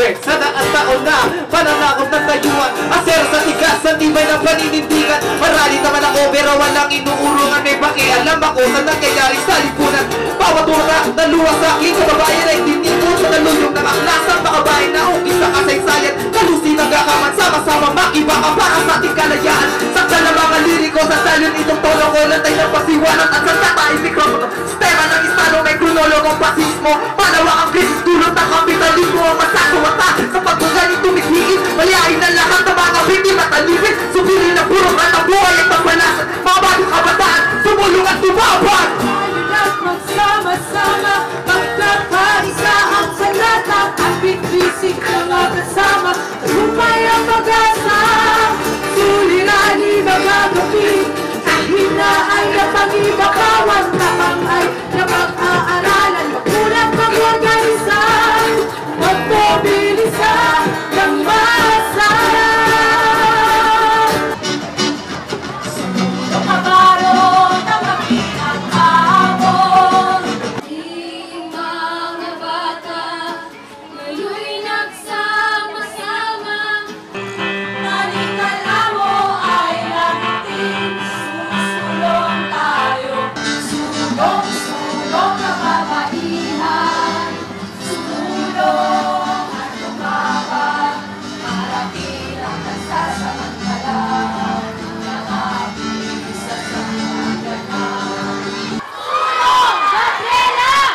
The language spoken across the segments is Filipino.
Sir, sa taon na pananakot ng tayuan, aser sa tigas, sa tibay ng paninindigan. Marali naman ako pero walang inuurungan. May pakialam ako sa nangyayari sa lipunan. Bawat ura na luwas sa aking kababayan ay tinipon sa naluyong ng aklasang makabayan na ukis sa kasaysayan. Kalusi ng gakaman, sama-sama makibaka para sa ating kalayaan. Sakta na mga liriko sa salyon itong tono ko. Lantay ng pasiwanan at sa tatay mikropono. Sistema ng istado may kronologong pasismo. Malawak ang krisis dulot ng kapitalismo. Ang masasawata sa pagbugaling tumigigit. Maliahin na lahat ng mga biktima at alipin. Subilin na puro at ang buhay at pagpanasan. Mga bagong kabataan, sumulong at tumabag. Magsama-sama, magkakaisa ang salata. At bitbisig mga kasama, lumay ang pag-asa. Suliranin ang agapi, kahit na ay napag-ibakawan. Kapang ay napag-aaralan, magulang pag-organisa, magmobilisa ng masa.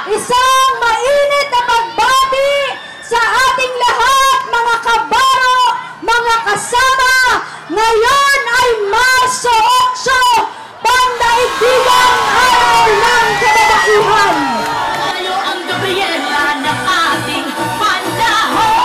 Isang mainit na pagbati sa ating lahat, mga kabaro, mga kasama. Ngayon ay Marso 8, Pandaigdigang Araw ng Kababaihan. Tayo ang Gabriela ng ating panahon.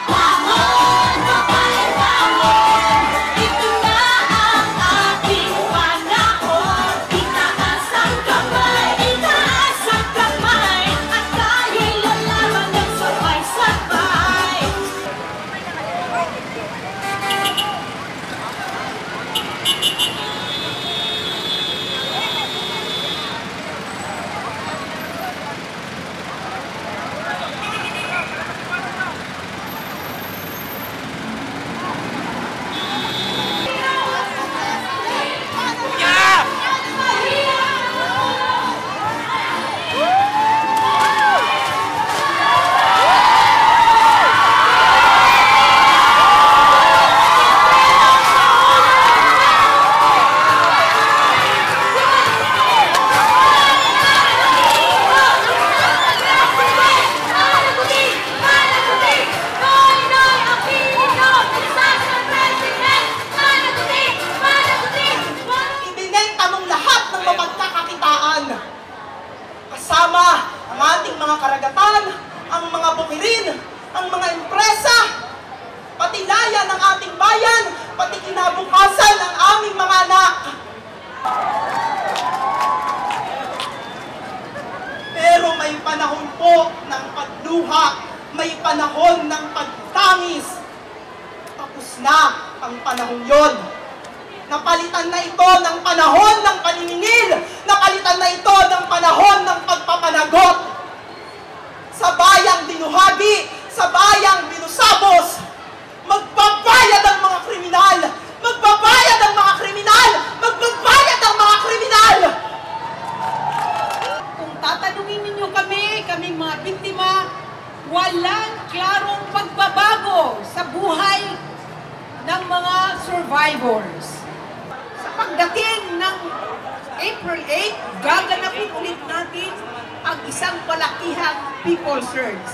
Bangon, babae, bangon. Ito na ang ating panahon. Itaas ang kamay, itaas ang kamay. At tayo'y lalaban ng sabay-sabay. Ibinenta mong lahat ng mapagkakakitaan. Kasama ang ating mga karagatan, ang mga bukirin, ang mga empresa, pati laya ng ating bayan, pati kinabukasan ng aming mga anak. Pero may panahon po ng pagluha, may panahon ng pagtangis. Tapos na ang panahon yon. Napalitan na ito ng panahon ng paniningil. Napalitan na ito ng panahon ng pagpapanagot. Sa bayang dinuhagi, sa bayang binusabos, magbabayad ang mga kriminal! Magbabayad ang mga kriminal! Magbabayad ang mga kriminal! Kung tatanungin ninyo kaming mga biktima, walang klarong pagbabago sa buhay ng mga survivors. Sa pagdating ng April 8, gaganapin ulit natin ang isang malakihang people search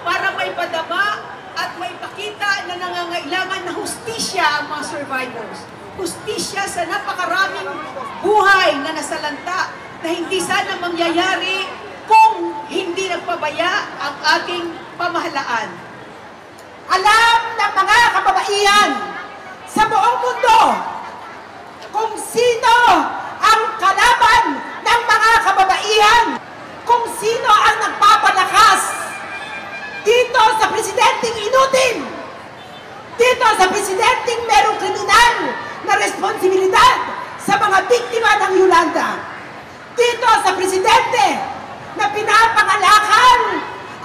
para may padama at may pakita na nangangailangan na hustisya ang mga survivors. Hustisya sa napakaraming buhay na nasalanta na hindi sana mangyayari kung hindi nagpabaya ang ating pamahalaan. Alam ng mga kababaihan sa buong mundo kung sino ang kalaban ng mga kababaihan, kung sino ang nagpapalakas dito sa presidenteng inutin, dito sa presidenteng merong kriminal na responsibilidad sa mga biktima ng Yolanda, dito sa presidente na pinapangalakan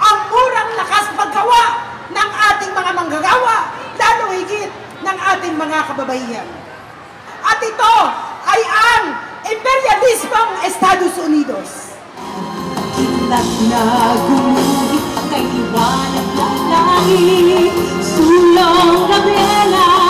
ang murang lakas paggawa Unidos. Kitla't na gumuhit kay liwanag ng langit, sulong Gabriela.